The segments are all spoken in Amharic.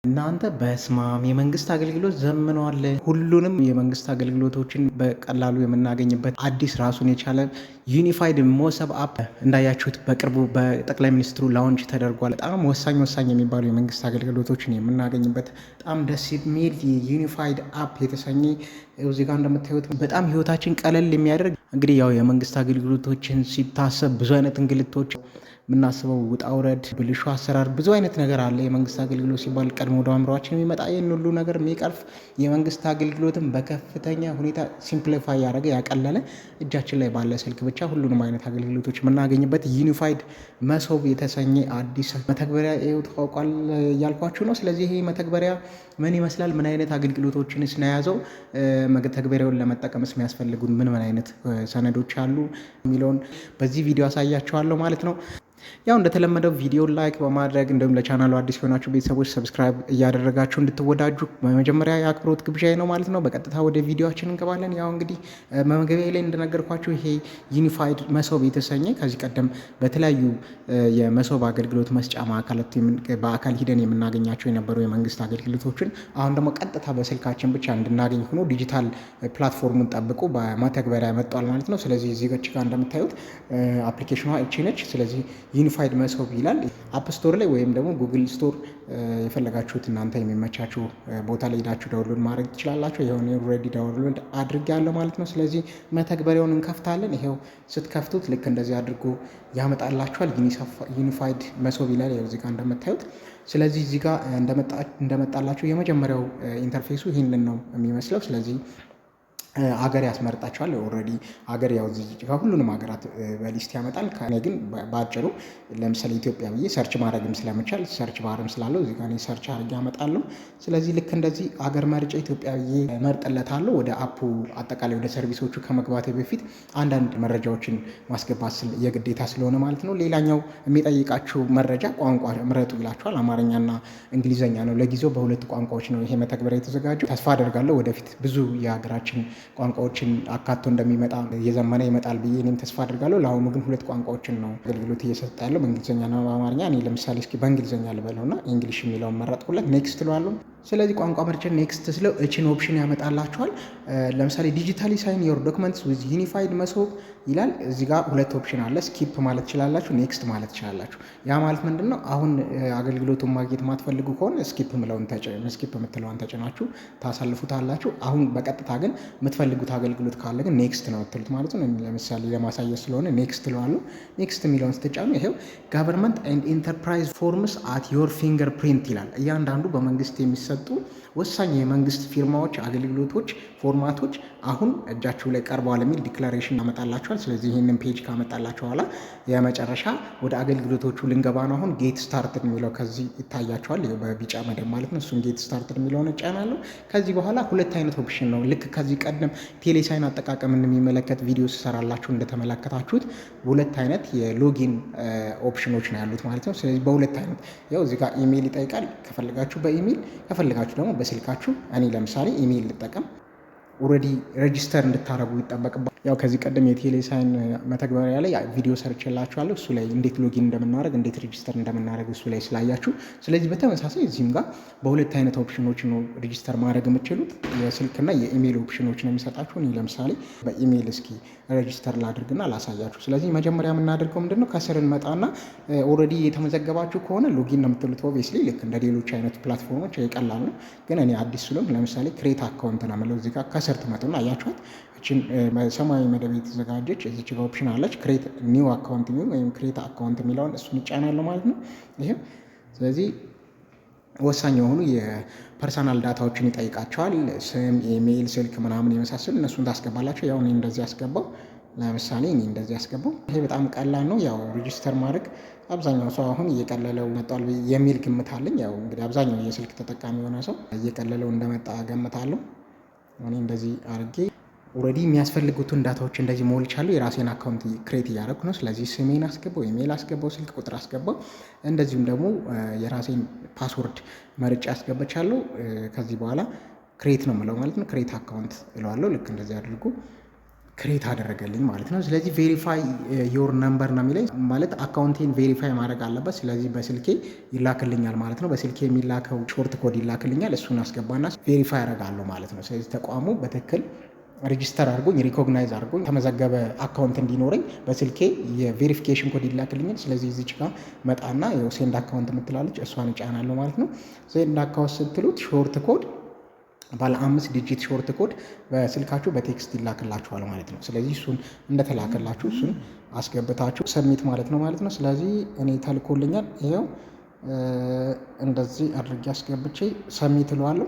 እናንተ በስማም የመንግስት አገልግሎት ዘምኗል። ሁሉንም የመንግስት አገልግሎቶችን በቀላሉ የምናገኝበት አዲስ ራሱን የቻለ ዩኒፋይድ ሞሰብ አፕ እንዳያችሁት በቅርቡ በጠቅላይ ሚኒስትሩ ላውንች ተደርጓል። በጣም ወሳኝ የሚባሉ የመንግስት አገልግሎቶችን የምናገኝበት በጣም ደስ የሚል ዩኒፋይድ አፕ የተሰኘ እዚህ ጋር እንደምታዩት በጣም ህይወታችን ቀለል የሚያደርግ እንግዲህ ያው የመንግስት አገልግሎቶችን ሲታሰብ ብዙ አይነት እንግልቶች የምናስበው ውጣ ውረድ፣ ብልሹ አሰራር፣ ብዙ አይነት ነገር አለ። የመንግስት አገልግሎት ሲባል ቀድሞ ወደ አእምሯችን የሚመጣ ይህን ሁሉ ነገር የሚቀርፍ የመንግስት አገልግሎትን በከፍተኛ ሁኔታ ሲምፕሊፋይ ያደረገ ያቀለለ እጃችን ላይ ባለ ስልክ ብቻ ሁሉንም አይነት አገልግሎቶች የምናገኝበት ዩኒፋይድ መሶብ የተሰኘ አዲስ መተግበሪያ ይኸው ተቋቋል እያልኳችሁ ነው። ስለዚህ ይሄ መተግበሪያ ምን ይመስላል፣ ምን አይነት አገልግሎቶችን ስለያዘው፣ መተግበሪያውን ለመጠቀምስ የሚያስፈልጉን ምን አይነት ሰነዶች አሉ የሚለውን በዚህ ቪዲዮ አሳያችኋለሁ ማለት ነው። ያው እንደተለመደው ቪዲዮ ላይክ በማድረግ እንዲሁም ለቻናሉ አዲስ የሆናችሁ ቤተሰቦች ሰብስክራይብ እያደረጋችሁ እንድትወዳጁ በመጀመሪያ የአክብሮት ግብዣዬ ነው ማለት ነው። በቀጥታ ወደ ቪዲዮችን እንገባለን። ያው እንግዲህ መመገቢያ ላይ እንደነገርኳችሁ ይሄ ዩኒፋይድ መሶብ የተሰኘ ከዚህ ቀደም በተለያዩ የመሶብ አገልግሎት መስጫ ማዕከላት በአካል ሂደን የምናገኛቸው የነበሩ የመንግስት አገልግሎቶችን አሁን ደግሞ ቀጥታ በስልካችን ብቻ እንድናገኝ ሆኖ ዲጂታል ፕላትፎርሙን ጠብቆ በመተግበሪያ መጥቷል ማለት ነው። ስለዚህ እዚህ ጋር እንደምታዩት አፕሊኬሽኗ እቺ ነች። ስለዚህ ዩኒፋይድ መሶብ ይላል። አፕ ስቶር ላይ ወይም ደግሞ ጉግል ስቶር የፈለጋችሁት እናንተ የሚመቻችሁ ቦታ ላይ ሄዳችሁ ዳውንሎድ ማድረግ ትችላላችሁ። ይሄውን ኦልሬዲ ዳውንሎድ አድርጌያለሁ ማለት ነው። ስለዚህ መተግበሪያውን እንከፍታለን። ይሄው ስትከፍቱት ልክ እንደዚህ አድርጎ ያመጣላችኋል። ዩኒፋይድ መሶብ ይላል እዚህ ጋር እንደምታዩት። ስለዚህ እዚህ ጋር እንደመጣላችሁ የመጀመሪያው ኢንተርፌሱ ይህንን ነው የሚመስለው። ስለዚህ አገር ያስመርጣቸዋል። ኦልሬዲ አገር ያው እዚህ ጋር ሁሉንም ሀገራት በሊስት ያመጣል። ከእኔ ግን በአጭሩ ለምሳሌ ኢትዮጵያ ብዬ ሰርች ማድረግም ስለምቻል ሰርች ባርም ስላለው እዚህ ጋር ሰርች አድርጌ ያመጣለሁ። ስለዚህ ልክ እንደዚህ አገር መርጬ ኢትዮጵያ ብዬ መርጥለታለሁ። ወደ አፑ አጠቃላይ ወደ ሰርቪሶቹ ከመግባቴ በፊት አንዳንድ መረጃዎችን ማስገባት የግዴታ ስለሆነ ማለት ነው። ሌላኛው የሚጠይቃችሁ መረጃ ቋንቋ ምረጡ ይላችኋል። አማርኛና እንግሊዝኛ ነው። ለጊዜው በሁለት ቋንቋዎች ነው ይሄ መተግበሪያ የተዘጋጀው። ተስፋ አደርጋለሁ ወደፊት ብዙ የሀገራችን ቋንቋዎችን አካቶ እንደሚመጣ እየዘመነ ይመጣል ብዬ እኔም ተስፋ አድርጋለሁ። ለአሁኑ ግን ሁለት ቋንቋዎችን ነው አገልግሎት እየሰጠ ያለው፣ በእንግሊዝኛና በአማርኛ። እኔ ለምሳሌ እስኪ በእንግሊዝኛ ልበለውና እንግሊሽ የሚለውን መረጥኩለት። ኔክስት እለዋለሁ። ስለዚህ ቋንቋ መርጬን ኔክስት ስለው እችን ኦፕሽን ያመጣላችኋል። ለምሳሌ ዲጂታሊ ሳይን ዮር ዶክመንትስ ዊዝ ዩኒፋይድ መሶብ ይላል። እዚህ ጋር ሁለት ኦፕሽን አለ። ስኪፕ ማለት ትችላላችሁ፣ ኔክስት ማለት ትችላላችሁ። ያ ማለት ምንድን ነው? አሁን አገልግሎቱን ማግኘት የማትፈልጉ ከሆነ ስኪፕ የምትለውን ተጭናችሁ ታሳልፉታላችሁ። አሁን በቀጥታ ግን የምትፈልጉት አገልግሎት ካለ ግን ኔክስት ነው የምትሉት ማለት ነው። ለምሳሌ ለማሳየት ስለሆነ ኔክስት እለዋለሁ። ኔክስት የሚለውን ስትጫኑ ይሄው ጋቨርንመንት ኤንድ ኢንተርፕራይዝ ፎርምስ አት ዮር ፊንገር ፕሪንት ይላል። እያንዳንዱ በመንግስት የሚሰጡ ወሳኝ የመንግስት ፊርማዎች፣ አገልግሎቶች፣ ፎርማቶች አሁን እጃችሁ ላይ ቀርበዋል የሚል ዲክላሬሽን ያመጣላችኋል። ስለዚህ ይህንን ፔጅ ካመጣላችሁ በኋላ የመጨረሻ ወደ አገልግሎቶቹ ልንገባ ነው። አሁን ጌት ስታርትድ የሚለው ከዚህ ይታያችኋል፣ በቢጫ መደብ ማለት ነው። እሱን ጌት ስታርትድ የሚለውን እጫናለሁ። ከዚህ በኋላ ሁለት አይነት ኦፕሽን ነው። ልክ ከዚህ ቀደም ቴሌሳይን አጠቃቀምን የሚመለከት ቪዲዮ ስሰራላችሁ እንደተመለከታችሁት ሁለት አይነት የሎጊን ኦፕሽኖች ነው ያሉት ማለት ነው። ስለዚህ በሁለት አይነት ያው እዚህ ጋር ኢሜይል ይጠይቃል። ከፈልጋችሁ በኢሜይል ከፈልጋችሁ ደግሞ በስልካችሁ። እኔ ለምሳሌ ኢሜይል ልጠቀም። ኦልሬዲ ሬጂስተር እንድታደርጉ ይጠበቅባል። ያው ከዚህ ቀደም የቴሌሳይን መተግበሪያ ላይ ቪዲዮ ሰርችላችኋለሁ። እሱ ላይ እንዴት ሎጊን እንደምናደርግ እንዴት ሬጂስተር እንደምናደርግ እሱ ላይ ስላያችሁ፣ ስለዚህ በተመሳሳይ እዚህም ጋር በሁለት አይነት ኦፕሽኖች ነው ሬጂስተር ማድረግ የምትችሉት። የስልክና የኢሜይል ኦፕሽኖች ነው የሚሰጣችሁ። እኔ ለምሳሌ በኢሜይል እስኪ ሬጂስተር ላድርግና ላሳያችሁ። ስለዚህ መጀመሪያ የምናደርገው ምንድነው? ከስር እንመጣና ኦልሬዲ የተመዘገባችሁ ከሆነ ሎጊን ነው የምትሉት። ኦብቪየስሊ ልክ እንደ ሌሎች አይነት ፕላትፎርሞች ቀላል ነው። ግን እኔ አዲስ ስለሆንኩ ለምሳሌ ክሬት አካውንት ነው የምለው። እዚህ ጋር ከስር ትመጡና አያችኋት እችን ሰማያዊ መደብ የተዘጋጀች እዚች ጋር ኦፕሽን አለች። ክሬት ኒው አካውንት ወይም ክሬት አካውንት የሚለውን እሱን ይጫናለሁ ማለት ነው። ይሄ ስለዚህ ወሳኝ የሆኑ የፐርሰናል ዳታዎችን ይጠይቃቸዋል። ስም፣ ኢሜይል፣ ስልክ ምናምን የመሳሰሉ እነሱን ታስገባላቸው። ያው እኔ እንደዚህ ያስገባው ለምሳሌ እኔ እንደዚህ ያስገባው። ይሄ በጣም ቀላል ነው። ያው ሬጂስተር ማድረግ አብዛኛው ሰው አሁን እየቀለለው መጥቷል የሚል ግምት አለኝ። ያው እንግዲህ አብዛኛው የስልክ ተጠቃሚ የሆነ ሰው እየቀለለው እንደመጣ ገምታለሁ። እኔ እንደዚህ አድርጌ ኦልሬዲ የሚያስፈልጉትን ዳታዎች እንደዚህ ሞልቻለሁ። የራሴን አካውንት ክሬት እያደረኩ ነው። ስለዚህ ስሜን አስገባው፣ ኢሜይል አስገባው፣ ስልክ ቁጥር አስገባው። እንደዚሁም ደግሞ የራሴን ፓስወርድ መርጬ አስገባቻለሁ። ከዚህ በኋላ ክሬት ነው የምለው ማለት ነው። ክሬት አካውንት እለዋለሁ። ልክ እንደዚህ አድርጉ ክሬት አደረገልኝ ማለት ነው። ስለዚህ ቬሪፋይ ዮር ነምበር ነው የሚለኝ ማለት አካውንቴን ቬሪፋይ ማድረግ አለበት። ስለዚህ በስልኬ ይላክልኛል ማለት ነው። በስልኬ የሚላከው ሾርት ኮድ ይላክልኛል። እሱን አስገባና ቬሪፋይ ያደርጋለሁ ማለት ነው። ስለዚህ ተቋሙ በትክክል ሬጂስተር አድርጎኝ ሪኮግናይዝ አድርጎኝ ተመዘገበ አካውንት እንዲኖረኝ በስልኬ የቬሪፊኬሽን ኮድ ይላክልኛል። ስለዚህ እዚች ጋር መጣና ሴንድ አካውንት የምትላለች እሷን እጫናለሁ ማለት ነው። ሴንድ አካውንት ስትሉት ሾርት ኮድ ባለ 5 ዲጂት ሾርት ኮድ በስልካችሁ በቴክስት ይላክላችኋል ማለት ነው። ስለዚህ እሱን እንደተላከላችሁ እሱን አስገብታችሁ ሰሚት ማለት ነው። ስለዚህ እኔ ተልኮልኛል። ይኸው እንደዚህ አድርጌ አስገብቼ ሰሚት እለዋለሁ።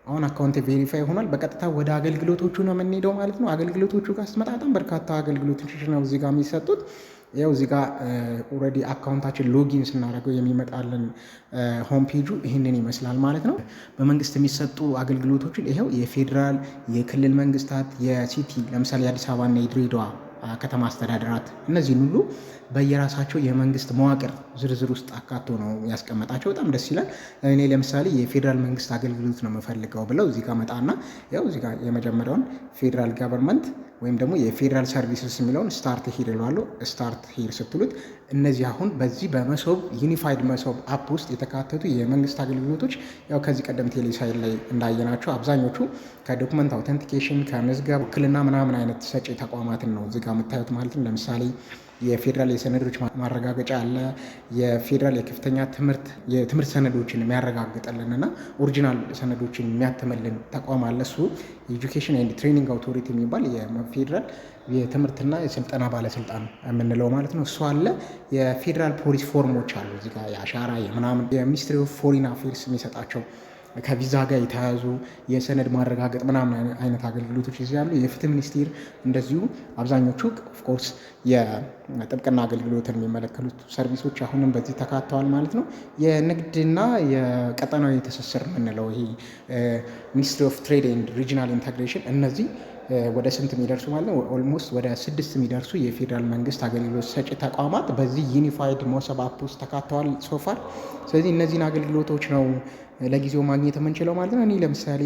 አሁን አካውንት ቬሪፋይ ሆኗል። በቀጥታ ወደ አገልግሎቶቹ ነው የምንሄደው ማለት ነው። አገልግሎቶቹ ጋር ስትመጣ በጣም በርካታ አገልግሎቶች ነው እዚህ ጋር የሚሰጡት። ያው እዚህ ጋር ኦልሬዲ አካውንታችን ሎጊን ስናደርገው የሚመጣልን ሆም ፔጁ ይህንን ይመስላል ማለት ነው። በመንግስት የሚሰጡ አገልግሎቶችን ይኸው የፌዴራል፣ የክልል መንግስታት፣ የሲቲ ለምሳሌ የአዲስ አበባና የድሬዳዋ ከተማ አስተዳደራት እነዚህን ሁሉ በየራሳቸው የመንግስት መዋቅር ዝርዝር ውስጥ አካቶ ነው ያስቀመጣቸው። በጣም ደስ ይላል። እኔ ለምሳሌ የፌዴራል መንግስት አገልግሎት ነው የምፈልገው ብለው እዚህ ጋር መጣና ያው እዚህ ጋር የመጀመሪያውን ፌዴራል ገቨርንመንት ወይም ደግሞ የፌዴራል ሰርቪስስ የሚለውን ስታርት ሂር ይለዋሉ። ስታርት ሂር ስትሉት እነዚህ አሁን በዚህ በመሶብ ዩኒፋይድ መሶብ አፕ ውስጥ የተካተቱ የመንግስት አገልግሎቶች ያው ከዚህ ቀደም ቴሌሳይል ላይ እንዳየናቸው አብዛኞቹ ከዶክመንት አውተንቲኬሽን ከመዝገብ ውክልና ምናምን አይነት ሰጪ ተቋማትን ነው እዚጋ የምታዩት ማለት ነው። ለምሳሌ የፌዴራል የሰነዶች ማረጋገጫ አለ። የፌዴራል የከፍተኛ የትምህርት ሰነዶችን የሚያረጋግጥልን እና ኦሪጂናል ሰነዶችን የሚያትምልን ተቋም አለ። እሱ የኤጁኬሽን ኤንድ ትሬኒንግ አውቶሪቲ የሚባል የፌዴራል የትምህርትና የስልጠና ባለስልጣን የምንለው ማለት ነው። እሱ አለ። የፌዴራል ፖሊስ ፎርሞች አሉ እዚጋ የአሻራ የምናምን የሚኒስትሪ ኦፍ ፎሪን አፌርስ የሚሰጣቸው ከቪዛ ጋር የተያያዙ የሰነድ ማረጋገጥ ምናምን አይነት አገልግሎቶች እዚህ ያሉ። የፍትህ ሚኒስቴር እንደዚሁ አብዛኞቹ ኦፍኮርስ የጥብቅና አገልግሎትን የሚመለከቱት ሰርቪሶች አሁንም በዚህ ተካተዋል ማለት ነው። የንግድና የቀጠናዊ ትስስር የምንለው ይሄ ሚኒስትሪ ኦፍ ትሬድ ኤንድ ሪጂናል ኢንተግሬሽን እነዚህ ወደ ስንት የሚደርሱ ማለት ነው? ኦልሞስት ወደ 6 የሚደርሱ የፌዴራል መንግስት አገልግሎት ሰጪ ተቋማት በዚህ ዩኒፋይድ መሶብ አፕ ውስጥ ተካተዋል ሶፋር። ስለዚህ እነዚህን አገልግሎቶች ነው ለጊዜው ማግኘት የምንችለው ማለት ነው። እኔ ለምሳሌ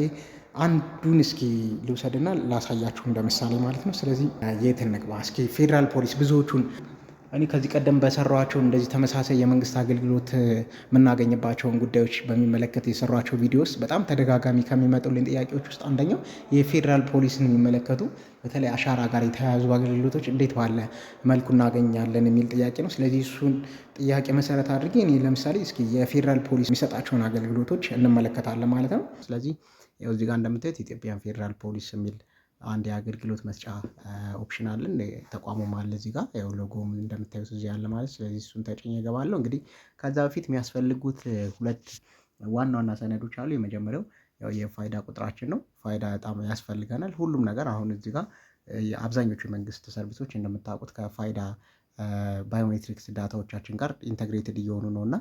አንዱን እስኪ ልውሰድና ላሳያችሁ እንደ ምሳሌ ማለት ነው። ስለዚህ የት እንግባ እስኪ? ፌዴራል ፖሊስ ብዙዎቹን እኔ ከዚህ ቀደም በሰሯቸው እንደዚህ ተመሳሳይ የመንግስት አገልግሎት የምናገኝባቸውን ጉዳዮች በሚመለከት የሰሯቸው ቪዲዮስ በጣም ተደጋጋሚ ከሚመጡልኝ ጥያቄዎች ውስጥ አንደኛው የፌዴራል ፖሊስን የሚመለከቱ በተለይ አሻራ ጋር የተያያዙ አገልግሎቶች እንዴት ባለ መልኩ እናገኛለን የሚል ጥያቄ ነው። ስለዚህ እሱን ጥያቄ መሰረት አድርጌ እኔ ለምሳሌ እስኪ የፌዴራል ፖሊስ የሚሰጣቸውን አገልግሎቶች እንመለከታለን ማለት ነው። ስለዚህ ያው እዚህ ጋር እንደምታዩት ኢትዮጵያን ፌዴራል ፖሊስ የሚል አንድ የአገልግሎት መስጫ ኦፕሽን አለን። ተቋሙም አለ እዚህ ጋር ያው ሎጎም እንደምታዩት እዚህ ያለ ማለት። ስለዚህ እሱን ተጭኜ እገባለሁ። እንግዲህ ከዛ በፊት የሚያስፈልጉት 2 ዋና ዋና ሰነዶች አሉ። የመጀመሪያው ያው የፋይዳ ቁጥራችን ነው። ፋይዳ በጣም ያስፈልገናል። ሁሉም ነገር አሁን እዚህ ጋር አብዛኞቹ የመንግስት ሰርቪሶች እንደምታውቁት ከፋይዳ ባዮሜትሪክስ ዳታዎቻችን ጋር ኢንተግሬትድ እየሆኑ ነው እና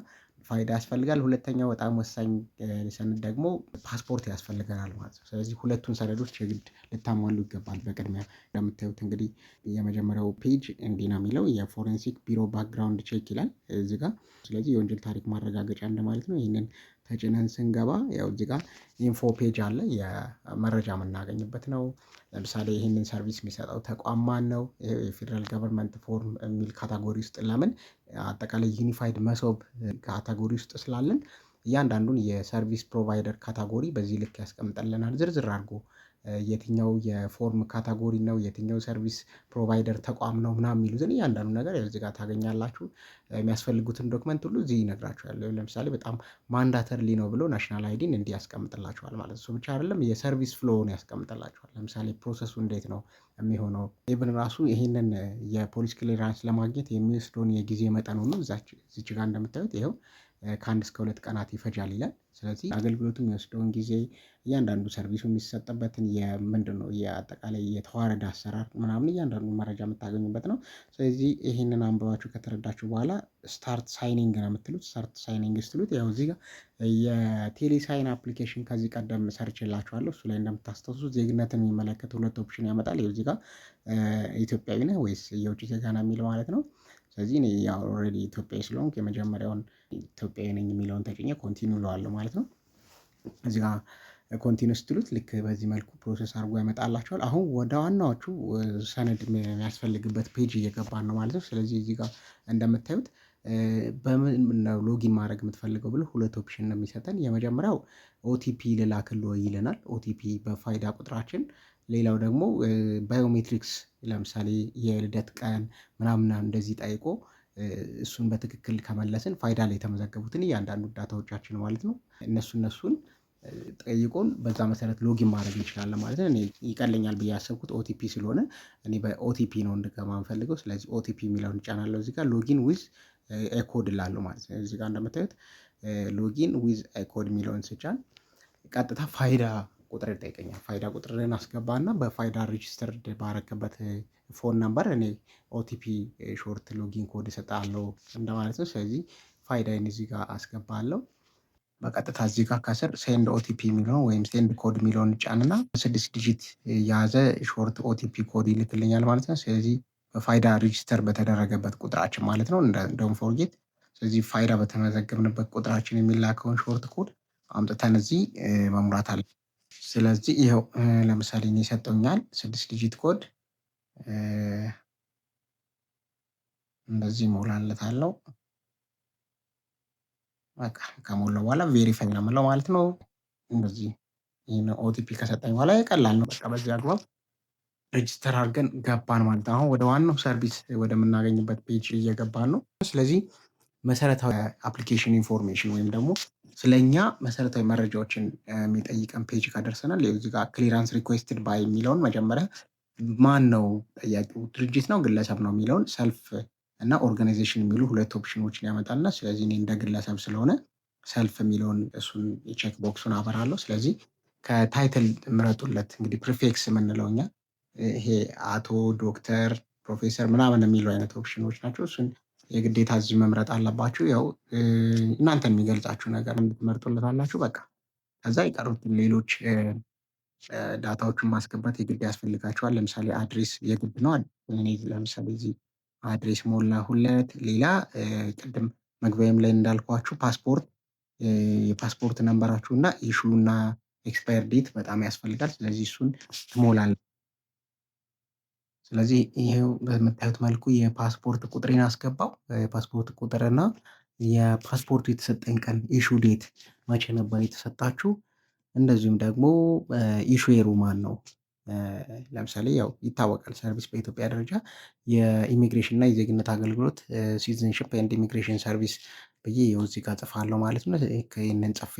ፋይዳ ያስፈልጋል። ሁለተኛው በጣም ወሳኝ ሰነድ ደግሞ ፓስፖርት ያስፈልገናል ማለት ነው። ስለዚህ ሁለቱን ሰነዶች የግድ ልታሟሉ ይገባል። በቅድሚያ እንደምታዩት እንግዲህ የመጀመሪያው ፔጅ እንዲህ ነው የሚለው የፎሬንሲክ ቢሮ ባክግራውንድ ቼክ ይላል እዚህ ጋር። ስለዚህ የወንጀል ታሪክ ማረጋገጫ እንደማለት ነው። ይህንን ተጭነን ስንገባ ያው እዚህ ጋር ኢንፎ ፔጅ አለ፣ የመረጃ የምናገኝበት ነው። ለምሳሌ ይህንን ሰርቪስ የሚሰጠው ተቋም ማን ነው? የፌዴራል ገቨርንመንት ፎርም የሚል ካታጎሪ ውስጥ ለምን አጠቃላይ ዩኒፋይድ መሶብ ካታጎሪ ውስጥ ስላለን እያንዳንዱን የሰርቪስ ፕሮቫይደር ካታጎሪ በዚህ ልክ ያስቀምጠልናል ዝርዝር አድርጎ የትኛው የፎርም ካታጎሪ ነው፣ የትኛው ሰርቪስ ፕሮቫይደር ተቋም ነው ምናምን የሚሉትን እያንዳንዱ ነገር እዚህ ጋር ታገኛላችሁ። የሚያስፈልጉትን ዶክመንት ሁሉ እዚህ ይነግራችኋል። ለምሳሌ በጣም ማንዳተርሊ ነው ብሎ ናሽናል አይዲን እንዲህ ያስቀምጥላችኋል ማለት ነው። እሱ ብቻ አይደለም የሰርቪስ ፍሎውን ያስቀምጥላችኋል። ለምሳሌ ፕሮሰሱ እንዴት ነው የሚሆነው፣ ኢቭን ራሱ ይሄንን የፖሊስ ክሊራንስ ለማግኘት የሚወስደውን የጊዜ መጠን ሁሉ እዚች ጋር እንደምታዩት ይኸው ከ1 እስከ 2 ቀናት ይፈጃል ይላል። ስለዚህ አገልግሎቱ የሚወስደውን ጊዜ እያንዳንዱ ሰርቪሱ የሚሰጥበትን ምንድነው የአጠቃላይ የተዋረደ አሰራር ምናምን እያንዳንዱ መረጃ የምታገኙበት ነው። ስለዚህ ይህንን አንብባችሁ ከተረዳችሁ በኋላ ስታርት ሳይኒንግ ነው የምትሉት። ስታርት ሳይኒንግ ስትሉት ያው እዚህ ጋር የቴሌሳይን አፕሊኬሽን ከዚህ ቀደም ሰርች የላችኋለሁ። እሱ ላይ እንደምታስታውሱት ዜግነትን የሚመለከት 2 ኦፕሽን ያመጣል። እዚህ ጋር ኢትዮጵያዊ ነህ ወይስ የውጭ ዜጋ ነህ የሚል ማለት ነው። ስለዚህ እኔ ያው ኦልሬዲ ኢትዮጵያዊ ስለሆንኩ የመጀመሪያውን ኢትዮጵያዊ ነኝ የሚለውን ተጭኜ ኮንቲኒው እለዋለሁ ማለት ነው። እዚህ ጋር ኮንቲኒው ስትሉት ልክ በዚህ መልኩ ፕሮሰስ አድርጎ ያመጣላችኋል። አሁን ወደ ዋናዎቹ ሰነድ የሚያስፈልግበት ፔጅ እየገባን ነው ማለት ነው። ስለዚህ እዚህ ጋር እንደምታዩት በምን ነው ሎጊን ማድረግ የምትፈልገው ብሎ ሁለት ኦፕሽን ነው የሚሰጠን። የመጀመሪያው ኦቲፒ ልላክልዎ ይለናል፣ ኦቲፒ በፋይዳ ቁጥራችን። ሌላው ደግሞ ባዮሜትሪክስ ለምሳሌ የልደት ቀን ምናምን እንደዚህ ጠይቆ እሱን በትክክል ከመለስን ፋይዳ ላይ የተመዘገቡትን እያንዳንዱ ዳታዎቻችን ማለት ነው እነሱን ጠይቆን በዛ መሰረት ሎጊን ማድረግ እንችላለን ማለት ነው። እኔ ይቀለኛል ብዬ ያሰብኩት ኦቲፒ ስለሆነ እኔ በኦቲፒ ነው እንድገባ የምፈልገው። ስለዚህ ኦቲፒ የሚለውን እጫናለሁ። እዚህ ጋር ሎጊን ዊዝ ኤኮድ እላለሁ ማለት ነው። እዚህ ጋር እንደምታዩት ሎጊን ዊዝ ኤኮድ የሚለውን ስጫን ቀጥታ ፋይዳ ቁጥር ይጠይቀኛል። ፋይዳ ቁጥርን አስገባና በፋይዳ ሬጅስተርድ ባረክበት ፎን ነምበር እኔ ኦቲፒ ሾርት ሎጊን ኮድ እሰጣለሁ እንደማለት ነው። ስለዚህ ፋይዳዬን እዚህ ጋር አስገባለሁ። በቀጥታ እዚህ ጋር ከስር ሴንድ ኦቲፒ የሚለውን ወይም ሴንድ ኮድ የሚለውን ጫንና 6 ዲጂት የያዘ ሾርት ኦቲፒ ኮድ ይልክልኛል ማለት ነው። ስለዚህ በፋይዳ ሬጅስተር በተደረገበት ቁጥራችን ማለት ነው ዶንት ፎርጌት። ስለዚህ ፋይዳ በተመዘገብንበት ቁጥራችን የሚላከውን ሾርት ኮድ አምጥተን እዚህ መሙላት አለ። ስለዚህ ይኸው ለምሳሌ እኔ ሰጠኛል 6 ዲጂት ኮድ እንደዚህ ሞላለታለሁ። በቃ ከሞላው በኋላ ቬሪፋይ ነው የምለው ማለት ነው። እንደዚህ ይህን ኦቲፒ ከሰጠኝ በኋላ ቀላል ነው። በቃ በዚህ አግባብ ሬጅስተር አድርገን ገባን ማለት ነው። አሁን ወደ ዋናው ሰርቪስ ወደምናገኝበት ፔጅ እየገባን ነው። ስለዚህ መሰረታዊ አፕሊኬሽን ኢንፎርሜሽን ወይም ደግሞ ስለኛ መሰረታዊ መረጃዎችን የሚጠይቀን ፔጅ ካደርሰናል። እዚህ ጋር ክሊራንስ ሪኩዌስትድ ባይ የሚለውን መጀመሪያ ማን ነው ጠያቂው፣ ድርጅት ነው ግለሰብ ነው የሚለውን ሰልፍ እና ኦርጋናይዜሽን የሚሉ ሁለት ኦፕሽኖችን ያመጣልና ስለዚህ እኔ እንደ ግለሰብ ስለሆነ ሰልፍ የሚለውን እሱን የቼክ ቦክሱን አበራለሁ። ስለዚህ ከታይትል ምረጡለት። እንግዲህ ፕሪፌክስ የምንለው እኛ ይሄ አቶ፣ ዶክተር፣ ፕሮፌሰር ምናምን የሚሉ አይነት ኦፕሽኖች ናቸው። እሱን የግዴታ እዚህ መምረጥ አለባችሁ። ያው እናንተን የሚገልጻችሁ ነገር እንድትመርጡለታላችሁ። በቃ ከዛ የቀሩትን ሌሎች ዳታዎችን ማስገባት የግድ ያስፈልጋቸዋል። ለምሳሌ አድሬስ የግድ ነው። እኔ ለምሳሌ እዚህ አድሬስ ሞላሁለት። ሌላ ቅድም መግቢያም ላይ እንዳልኳችሁ ፓስፖርት፣ የፓስፖርት ነንበራችሁ እና ኢሹ እና ኤክስፓየር ዴት በጣም ያስፈልጋል። ስለዚህ እሱን ትሞላለ። ስለዚህ ይሄው በምታዩት መልኩ የፓስፖርት ቁጥሬን አስገባው። የፓስፖርት ቁጥርና የፓስፖርቱ የተሰጠኝ ቀን ኢሹ ዴት መቼ ነበር የተሰጣችሁ፣ እንደዚሁም ደግሞ ኢሹዌሩ ማን ነው። ለምሳሌ ያው ይታወቃል ሰርቪስ በኢትዮጵያ ደረጃ የኢሚግሬሽን እና የዜግነት አገልግሎት ሲቲዝንሺፕ ኤንድ ኢሚግሬሽን ሰርቪስ ብዬ ይኸው እዚህ ጋር ጽፋለሁ ማለት ነው። ይህንን ጽፌ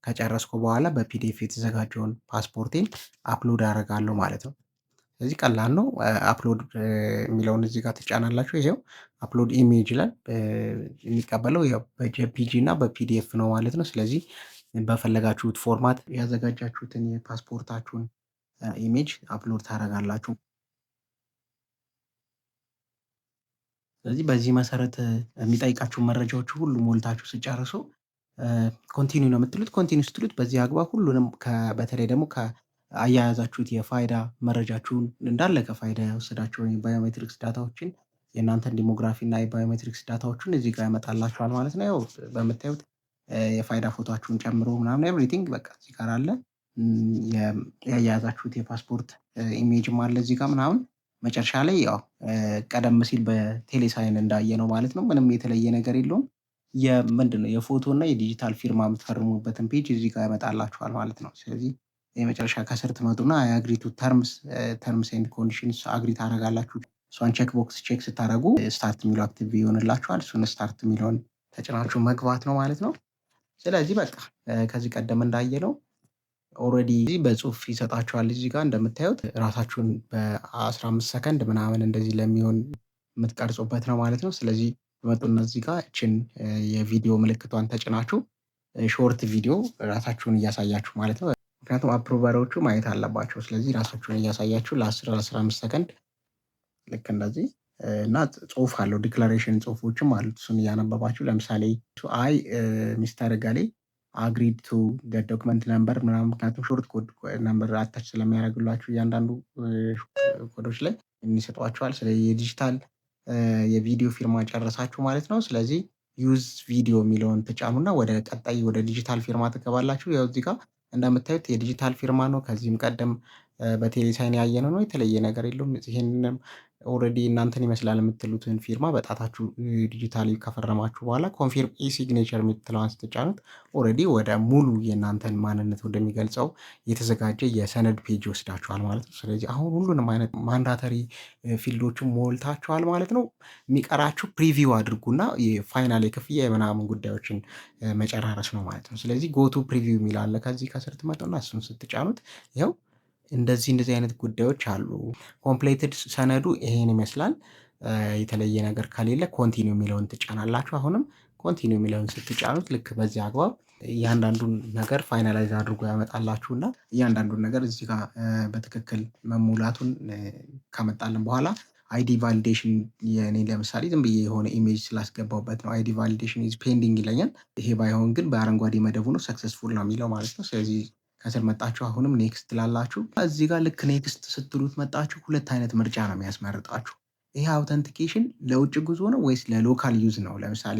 ከጨረስኩ በኋላ በፒዲኤፍ የተዘጋጀውን ፓስፖርቴን አፕሎድ አደርጋለሁ ማለት ነው። ስለዚህ ቀላል ነው። አፕሎድ የሚለውን እዚህ ጋር ትጫናላችሁ። ይሄው አፕሎድ ኢሜጅ ላይ የሚቀበለው በጄፒጂ እና በፒዲኤፍ ነው ማለት ነው። ስለዚህ በፈለጋችሁት ፎርማት ያዘጋጃችሁትን የፓስፖርታችሁን ኢሜጅ አፕሎድ ታደርጋላችሁ። ስለዚህ በዚህ መሰረት የሚጠይቃችሁን መረጃዎች ሁሉ ሞልታችሁ ስጨርሱ ኮንቲኒው ነው የምትሉት። ኮንቲኒው ስትሉት በዚህ አግባብ ሁሉንም በተለይ ደግሞ አያያዛችሁት የፋይዳ መረጃችሁን እንዳለ ከፋይዳ የወሰዳችሁን የባዮሜትሪክስ ዳታዎችን የእናንተን ዲሞግራፊ እና የባዮሜትሪክስ ዳታዎችን እዚህ ጋር ያመጣላችኋል ማለት ነው። ያው በምታዩት የፋይዳ ፎቶችሁን ጨምሮ ምናምን ኤቭሪቲንግ በቃ እዚህ ጋር አለ። ያያያዛችሁት የፓስፖርት ኢሜጅም አለ እዚህ ጋር ምናምን። መጨረሻ ላይ ያው ቀደም ሲል በቴሌሳይን እንዳየ ነው ማለት ነው። ምንም የተለየ ነገር የለውም። ምንድነው የፎቶ እና የዲጂታል ፊርማ የምትፈርሙበትን ፔጅ እዚህ ጋር ያመጣላችኋል ማለት ነው። ስለዚህ የመጨረሻ ከስር ትመጡና አግሪ ቱ ተርምስ ኤንድ ኮንዲሽንስ አግሪ ታደርጋላችሁ። እሷን ቼክ ቦክስ ቼክ ስታደርጉ ስታርት የሚለው አክቲቭ ይሆንላችኋል። እሱን ስታርት የሚለውን ተጭናችሁ መግባት ነው ማለት ነው። ስለዚህ በቃ ከዚህ ቀደም እንዳየነው ኦልሬዲ በጽሁፍ ይሰጣችኋል። እዚህ ጋር እንደምታዩት ራሳችሁን በ15 ሰከንድ ምናምን እንደዚህ ለሚሆን የምትቀርጹበት ነው ማለት ነው። ስለዚህ በመጡና እዚህ ጋር እችን የቪዲዮ ምልክቷን ተጭናችሁ ሾርት ቪዲዮ ራሳችሁን እያሳያችሁ ማለት ነው። ምክንያቱም አፕሮቨሮቹ ማየት አለባቸው። ስለዚህ ራሳችሁን እያሳያችሁ ለ10-15 ሰከንድ ልክ እንደዚህ እና ጽሁፍ አለው ዲክላሬሽን ጽሁፎችም አሉት። እሱን እያነበባችሁ ለምሳሌ አይ ሚስተር ገሌ አግሪድ ቱ ዶክመንት ነምበር ምናምን፣ ምክንያቱም ሾርት ኮድ ነምበር አታች ስለሚያደርግላችሁ እያንዳንዱ ኮዶች ላይ የሚሰጧቸዋል። ስለዚህ የዲጂታል የቪዲዮ ፊርማ ጨረሳችሁ ማለት ነው። ስለዚህ ዩዝ ቪዲዮ የሚለውን ትጫኑና ወደ ቀጣይ ወደ ዲጂታል ፊርማ ትገባላችሁ። ያው እዚህ ጋር እንደምታዩት የዲጂታል ፊርማ ነው። ከዚህም ቀደም በቴሌ ሳይን ያየነው ነው። የተለየ ነገር የለውም። ይሄንንም ኦልሬዲ እናንተን ይመስላል የምትሉትን ፊርማ በጣታችሁ ዲጂታሊ ከፈረማችሁ በኋላ ኮንፊርም ኢሲግኔቸር የምትለዋን ስትጫኑት ኦልሬዲ ወደ ሙሉ የእናንተን ማንነት ወደሚገልጸው የተዘጋጀ የሰነድ ፔጅ ይወስዳችኋል ማለት ነው። ስለዚህ አሁን ሁሉንም አይነት ማንዳተሪ ፊልዶችን ሞልታችኋል ማለት ነው። የሚቀራችሁ ፕሪቪው አድርጉና የፋይናል የክፍያ የምናምን ጉዳዮችን መጨራረስ ነው ማለት ነው። ስለዚህ ጎቱ ፕሪቪው የሚል አለ ከዚህ ከስር ትመጡና እሱን ስትጫኑት ይኸው እንደዚህ አይነት ጉዳዮች አሉ። ኮምፕሌትድ ሰነዱ ይሄን ይመስላል። የተለየ ነገር ከሌለ ኮንቲኒው የሚለውን ትጫናላችሁ። አሁንም ኮንቲኒው የሚለውን ስትጫኑት ልክ በዚህ አግባብ እያንዳንዱን ነገር ፋይናላይዝ አድርጎ ያመጣላችሁና እያንዳንዱን ነገር እዚህ ጋር በትክክል መሙላቱን ካመጣልን በኋላ አይዲ ቫሊዴሽን የኔ ለምሳሌ ዝም ብዬ የሆነ ኢሜጅ ስላስገባሁበት ነው አይዲ ቫሊዴሽን ኢዝ ፔንዲንግ ይለኛል። ይሄ ባይሆን ግን በአረንጓዴ መደቡ ነው ሰክሰስፉል ነው የሚለው ማለት ነው። ስለዚህ ከስር መጣችሁ አሁንም ኔክስት ትላላችሁ። እዚህ ጋር ልክ ኔክስት ስትሉት መጣችሁ ሁለት አይነት ምርጫ ነው የሚያስመርጣችሁ። ይሄ አውተንቲኬሽን ለውጭ ጉዞ ነው ወይስ ለሎካል ዩዝ ነው? ለምሳሌ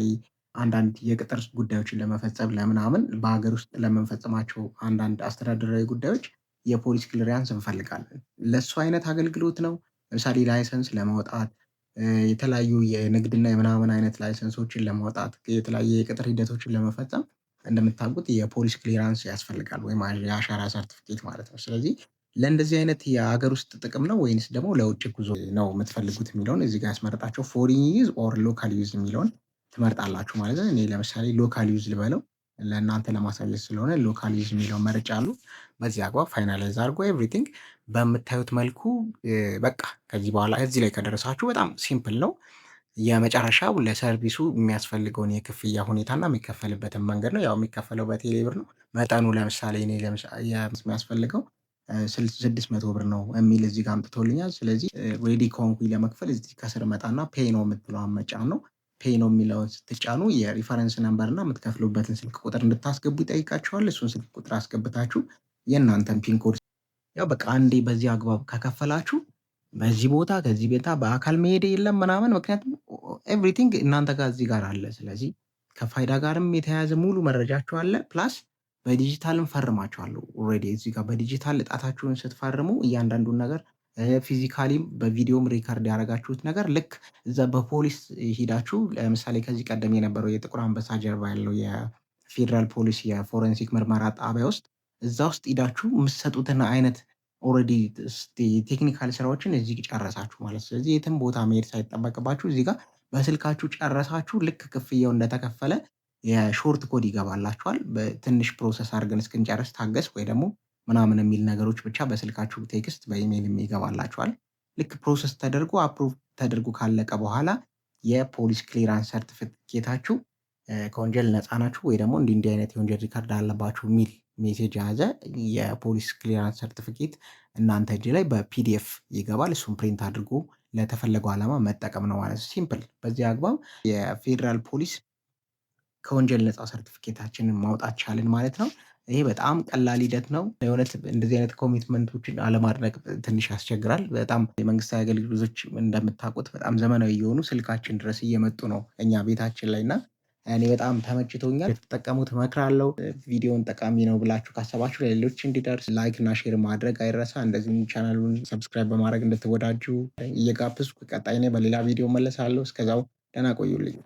አንዳንድ የቅጥር ጉዳዮችን ለመፈጸም ለምናምን በሀገር ውስጥ ለምንፈጽማቸው አንዳንድ አስተዳደራዊ ጉዳዮች የፖሊስ ክሊራንስ እንፈልጋለን። ለእሱ አይነት አገልግሎት ነው። ለምሳሌ ላይሰንስ ለማውጣት የተለያዩ የንግድና የምናምን አይነት ላይሰንሶችን ለማውጣት የተለያየ የቅጥር ሂደቶችን ለመፈጸም እንደምታውቁት የፖሊስ ክሊራንስ ያስፈልጋል ወይም የአሻራ ሰርቲፊኬት ማለት ነው። ስለዚህ ለእንደዚህ አይነት የሀገር ውስጥ ጥቅም ነው ወይንስ ደግሞ ለውጭ ጉዞ ነው የምትፈልጉት የሚለውን እዚህ ጋር ያስመረጣቸው ፎሪን ዩዝ ኦር ሎካል ዩዝ የሚለውን ትመርጣላችሁ ማለት ነው። እኔ ለምሳሌ ሎካል ዩዝ ልበለው ለእናንተ ለማሳየት ስለሆነ ሎካል ዩዝ የሚለውን መርጫለሁ። በዚህ አግባብ ፋይናላይዝ አድርጎ ኤቭሪቲንግ በምታዩት መልኩ በቃ ከዚህ በኋላ እዚህ ላይ ከደረሳችሁ በጣም ሲምፕል ነው። የመጨረሻው ለሰርቪሱ የሚያስፈልገውን የክፍያ ሁኔታና የሚከፈልበትን መንገድ ነው። ያው የሚከፈለው በቴሌ ብር ነው። መጠኑ ለምሳሌ እኔ የሚያስፈልገው 600 ብር ነው የሚል እዚህ ጋር አምጥቶልኛል። ስለዚህ ሬዲ ከሆንኩኝ ለመክፈል እዚህ ከስር መጣና ፔይ ነው የምትለዋን መጫን ነው። ፔይ ነው የሚለውን ስትጫኑ የሪፈረንስ ነምበር እና የምትከፍሉበትን ስልክ ቁጥር እንድታስገቡ ይጠይቃችኋል። እሱን ስልክ ቁጥር አስገብታችሁ የእናንተን ፒን ኮድ ያው በቃ አንዴ በዚህ አግባብ ከከፈላችሁ በዚህ ቦታ ከዚህ ቤታ በአካል መሄድ የለም ምናምን። ምክንያቱም ኤቭሪቲንግ እናንተ ጋር እዚህ ጋር አለ። ስለዚህ ከፋይዳ ጋርም የተያያዘ ሙሉ መረጃችሁ አለ። ፕላስ በዲጂታልም ፈርማችኋለሁ ኦልሬዲ እዚህ ጋር በዲጂታል እጣታችሁን ስትፈርሙ እያንዳንዱን ነገር ፊዚካሊም በቪዲዮም ሪከርድ ያደረጋችሁት ነገር ልክ እዛ በፖሊስ ሂዳችሁ ለምሳሌ ከዚህ ቀደም የነበረው የጥቁር አንበሳ ጀርባ ያለው የፌዴራል ፖሊስ የፎረንሲክ ምርመራ ጣቢያ ውስጥ እዛ ውስጥ ሂዳችሁ የምትሰጡትን አይነት ኦልሬዲ ቴክኒካል ስራዎችን እዚህ ጨረሳችሁ ማለት። ስለዚህ የትም ቦታ መሄድ ሳይጠበቅባችሁ እዚህ ጋር በስልካችሁ ጨረሳችሁ። ልክ ክፍያው እንደተከፈለ የሾርት ኮድ ይገባላችኋል። በትንሽ ፕሮሰስ አድርገን እስክንጨርስ ታገስ ወይ ደግሞ ምናምን የሚል ነገሮች ብቻ በስልካችሁ ቴክስት በኢሜይል ይገባላችኋል። ልክ ፕሮሰስ ተደርጎ አፕሩቭ ተደርጎ ካለቀ በኋላ የፖሊስ ክሊራንስ ሰርቲፊኬታችሁ ከወንጀል ነፃ ናችሁ ወይ ደግሞ እንዲህ አይነት የወንጀል ሪከርድ አለባችሁ የሚል ሜሴጅ የያዘ የፖሊስ ክሊራንስ ሰርቲፊኬት እናንተ እጅ ላይ በፒዲኤፍ ይገባል። እሱም ፕሪንት አድርጎ ለተፈለገው ዓላማ መጠቀም ነው ማለት ነው። ሲምፕል። በዚህ አግባብ የፌዴራል ፖሊስ ከወንጀል ነፃ ሰርቲፊኬታችንን ማውጣት ቻልን ማለት ነው። ይሄ በጣም ቀላል ሂደት ነው። የእውነት እንደዚህ አይነት ኮሚትመንቶችን አለማድነቅ ትንሽ ያስቸግራል። በጣም የመንግስታዊ አገልግሎቶች እንደምታውቁት በጣም ዘመናዊ የሆኑ ስልካችን ድረስ እየመጡ ነው እኛ ቤታችን ላይ እና እኔ በጣም ተመችቶኛል። የተጠቀሙት እመክራለሁ። ቪዲዮውን ጠቃሚ ነው ብላችሁ ካሰባችሁ ለሌሎች እንዲደርስ ላይክ እና ሼር ማድረግ አይረሳ። እንደዚሁም ቻናሉን ሰብስክራይብ በማድረግ እንድትወዳጁ እየጋበዝኩ ቀጣይ በሌላ ቪዲዮ መለሳለሁ። እስከዛው ደህና ቆዩልኝ።